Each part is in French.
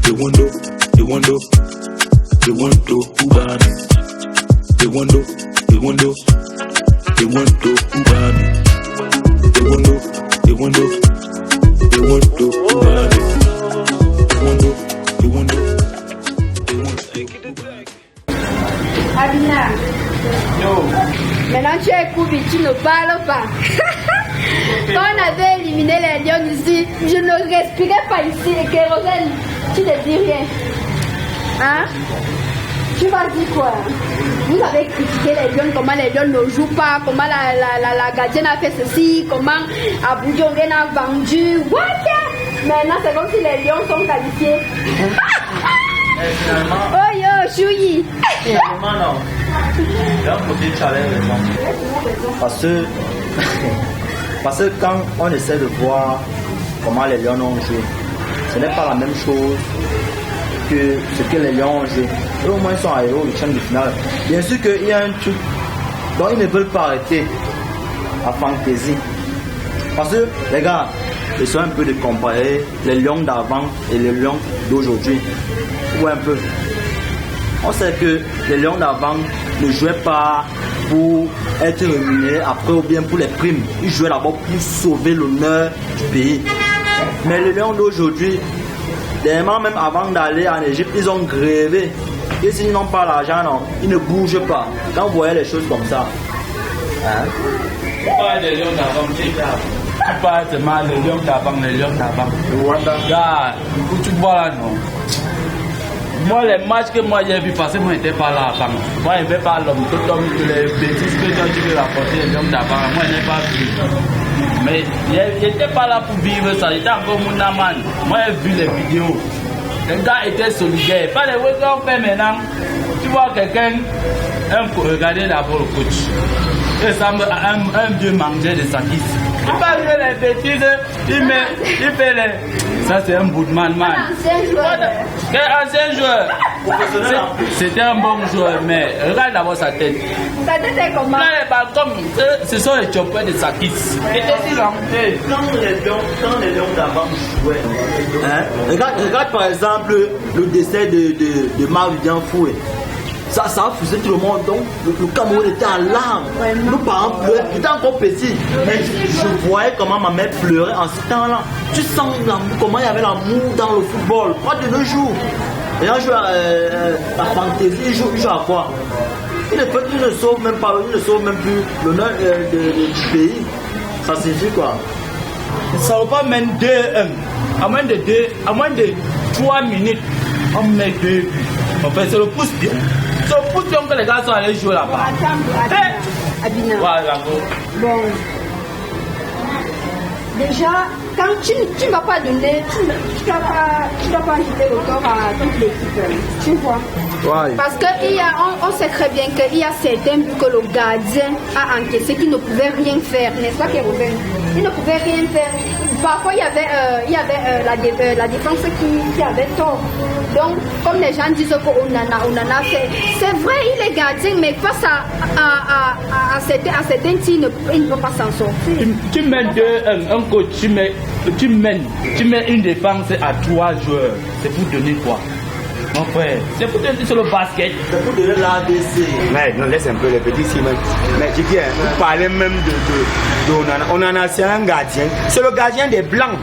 they wonder, who bad it. They wonder, who bad it. They wonder, who bad it. They wonder. Abina. Yo. Maintenant tu es coupé, tu ne parles pas. Quand on avait éliminé les lions ici, je ne respirais pas ici. Et Kérosène, tu ne dis rien. Hein? Tu vas dire quoi? Vous avez critiqué les lions, comment les lions ne jouent pas, comment la gardienne a fait ceci, comment Aboudjon a vendu. What? Maintenant c'est comme si les lions sont qualifiés. Oh yo, Chouyi. Finalement non. Il y a un côté challenge. Parce que quand on essaie de voir comment les lions ont joué, ce n'est pas la même chose que ce que les lions ont joué. Eux au moins ils sont arrivés au huitième de finale. Bien sûr qu'il y a un truc dont ils ne veulent pas arrêter, la fantaisie. Parce que les gars, essayons un peu de comparer les lions d'avant et les lions d'aujourd'hui. Ouais, un peu. On sait que les lions d'avant ne jouaient pas pour être rémunérés après ou bien pour les primes. Ils jouaient d'abord pour sauver l'honneur du pays. Mais les lions d'aujourd'hui, dernièrement même avant d'aller en Égypte, ils ont grévé. Et s'ils n'ont pas l'argent, non, ils ne bougent pas. Quand vous voyez les choses comme ça, hein? Tu parles des lions d'avant, tu parles seulement des lions d'avant, les lions d'avant. Regarde, où tu vois là, non? Moi, les matchs que moi j'ai vu passer, moi j'étais pas là avant. Moi, je ne vais pas l'homme, tout homme, les bêtises que tu veux rapporter, les lions d'avant, moi je n'ai pas vu. Mais je n'étais pas là pour vivre ça, j'étais encore mon amant. Moi j'ai vu les vidéos. Les gars étaient solidaires. Pas les choses qu'on fait maintenant. Tu vois quelqu'un, regardez d'abord le coach. Il ressemble à un vieux mangeur de sakis. Il parle de les bêtises, il fait les. Ça c'est un bout de man. Quel ancien joueur. C'était un bon joueur, mais regarde d'abord sa tête. Sa tête est comment? Là, les balcons, ce sont les choppers de sakis. Quand les lions d'avant jouaient, hein? Regarde par exemple le décès de Marie-Viviane Foué. Ça a fusé tout le monde, donc le Cameroun était en larmes. Nos parents pleuraient, j'étais encore petit, mais je voyais comment ma mère pleurait en ce temps-là. Tu sens comment il y avait l'amour dans le football, pas de nos jours. Et là, je joue à la fantaisie, il joue à quoi? Il ne sauve même pas, il ne sauve même plus l'honneur du pays. Ça signifie quoi? Ça va pas même 2-1. À moins de 3 minutes, on met 2 buts. Enfin, c'est le pouce bien. C'est le pouce bien que les gars sont allés jouer là-bas. Abina. Voilà. Bon. Déjà, quand tu ne vas pas donner, tu ne dois pas jeter le corps à toute l'équipe. Tu vois? Ouais. Parce qu'on sait très bien qu'il y a certains que le gardien a encaissé qui ne pouvait rien faire, n'est-ce pas, Kérosène? Il ne pouvait rien faire. Parfois, il y avait la défense qui avait tort. Donc, comme les gens disent qu'on en a fait, c'est vrai, il est gardien, mais face à certains tirs, il ne peut pas s'en sortir. Tu mènes un coach, tu mets une défense à 3 joueurs. C'est pour donner quoi? Mon frère, c'est pour donner sur le basket. C'est pour donner l'ADC. Mais non, laisse un peu les petits ici même. Mais je dis, vous parlez même de Onana, c'est un gardien. C'est le gardien des Blancs.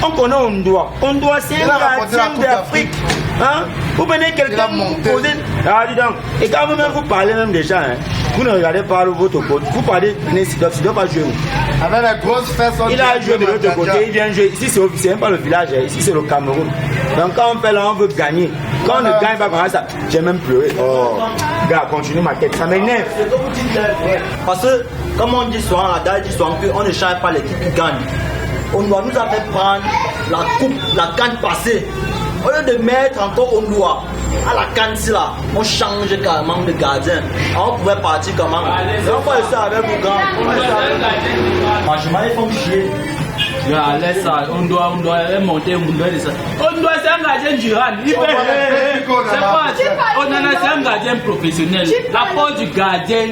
On connaît Ondoa. Ondoa, c'est un gardien d'Afrique. Hein? Vous venez quelqu'un vous poser. Ah, dis donc. Et quand vous-même vous parlez même déjà, hein, vous ne regardez pas votre côté. Vous parlez de Sidov. Sidov a joué. Avec la grosse fesse, il a joué de l'autre côté. Il vient jouer. Ici, c'est même pas le village. Ici, c'est le Cameroun. Donc, quand on fait là, on veut gagner. Quand on ne gagne pas comme ça, j'ai même pleuré. Oh, gars, continue ma tête. Ça m'énerve. Parce que, comme on dit souvent, la dame dit souvent qu'on ne change pas l'équipe qui gagne. On doit nous faire prendre la coupe, la canne passée. Au lieu de mettre encore on doit à la canne là, on change carrément de gardien. On pouvait partir comment? On va essayer avec vous grands. Franchement, ils font chier. Laisse ça, on doit monter, on doit descendre. On doit c'est un gardien Duran. C'est quoi? On en a c'est un gardien professionnel. La force du gardien,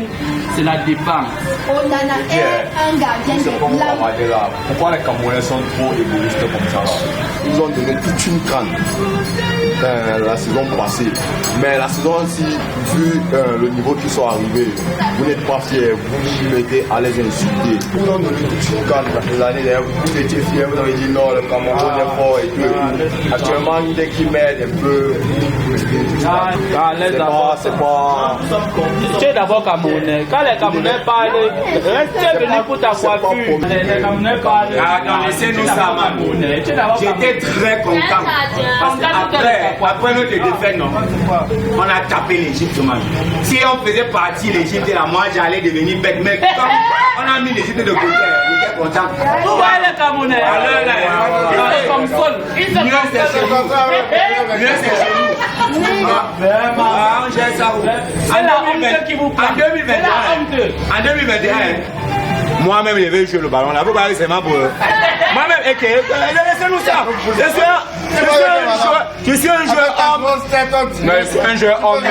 c'est la défense. On en a un gardien de blanc. Pourquoi les Camerounais sont trop égoïstes comme ça là? Ils ont donné toute une canne. la saison passée. Mais la saison-ci, vu le niveau qu'ils sont arrivés, vous n'êtes pas fiers, vous vous mettez à les insulter. Pourtant, l'année dernière, vous étiez fiers, vous avez dit non, le Cameroun est fort et tout. Actuellement, dès qu'ils mettent un peu. C'est pas. Tu es d'abord Camerounais. Quand les Camerounais parlent, restez venus pour ta coiffure. Les Camerounais parlent. Laissez-nous ça, j'étais très content. Parce qu'après notre défaite, non, on a tapé l'Égypte. Si on faisait partie de l'Égypte, là, moi j'allais devenir bête. Mais comme on a mis l'Égypte de côté, j'étais content. Vous voyez les Camerounais? Ils sont comme sol. Ils sont comme sol. Mieux c'est chez nous. J'ai ça. C'est la honte qui vous parle. En 2021, moi-même, je vais jouer le ballon là. Vous parlez seulement pour eux. Moi-même, laissez-nous ça. Je suis un joueur homme. Non, je suis un joueur homme.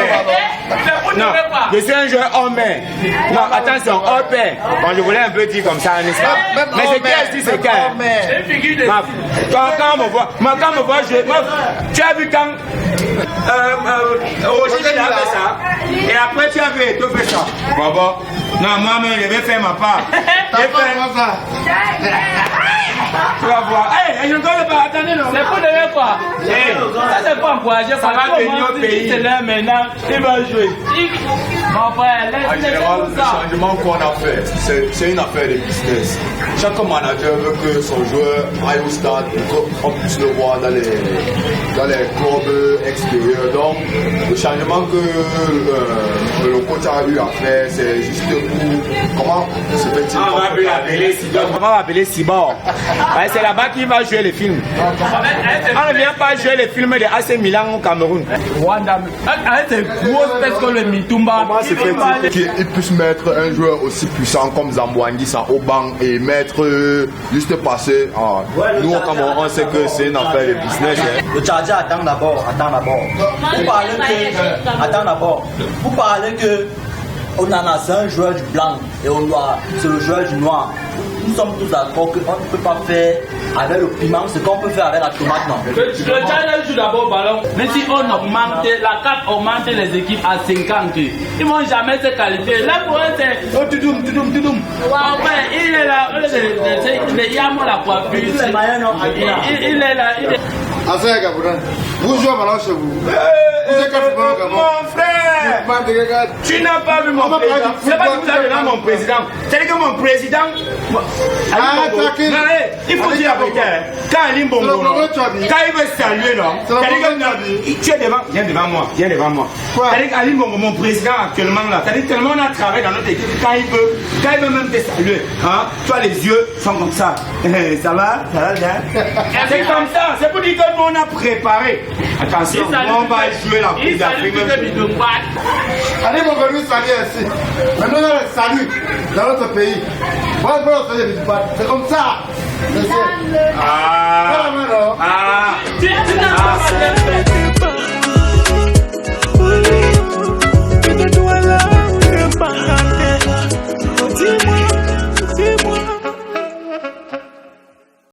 Non, je suis un joueur homme. Non, attention, homme. Bon, je voulais un peu dire comme ça, n'est-ce pas? Mais c'est quel, c'est quel? Quand on me voit jouer, tu as vu quand Roger il a fait ça, et après tu as vu tout fait ça. Bon, non, moi-même, je vais faire ma part. Tu vas voir. Je ne connais pas, attendez, non. C'est pour donner quoi? Ça, c'est pas encourager. Ça va venir au pays. C'est là maintenant, il va jouer. Mon frère, laisse le changement qu'on a fait, c'est une affaire de business. Chaque manager veut que son joueur aille au stade pour qu'on puisse le voir dans les clubs extérieurs. Donc, le changement que le coach a eu à faire, c'est juste pour comment se fait-il? On va appeler Sibor. C'est là-bas qu'il va jouer les films. On ne vient pas jouer les films de AC Milan au Cameroun. Rwanda, c'est gros parce que le Mitumba. Comment se fait-il qu'il puisse mettre un joueur aussi puissant comme Zambouangisa au banc et mettre juste passer? Nous au Cameroun, on sait que c'est une affaire de business. Le Tchadien attend d'abord. Vous parlez que Onana c'est un joueur du blanc et c'est le joueur du noir. Nous sommes tous d'accord qu'on ne peut pas faire avec le piment ce qu'on peut faire avec la tomate, non? Le Tchad joue d'abord au ballon. Mais si on augmente, la CAF augmente les équipes à 50, ils ne vont jamais se qualifier. Là pour eux, c'est toudoum. Enfin, il est là, il y a moi la coiffure. Il est là, vous jouez au ballon chez vous. Mon frère, tu n'as pas vu mon président. C'est pas que vous avez là mon président. C'est-à-dire que mon président. Il faut dire avec elle. Quand Ali Mbongo, quand il veut saluer, non. Tu es devant. Viens devant moi. C'est-à-dire qu'Ali Mbongo, mon président actuellement là. C'est-à-dire tellement on a travaillé dans notre équipe. Quand il veut même te saluer, toi les yeux sont comme ça. Ça va bien. C'est comme ça. C'est pour dire que nous on a préparé. Attention, on va jouer la Coupe d'Afrique. Allez, mon venu saluer ici. Maintenant, on le salue dans notre pays. C'est comme ça. Ah.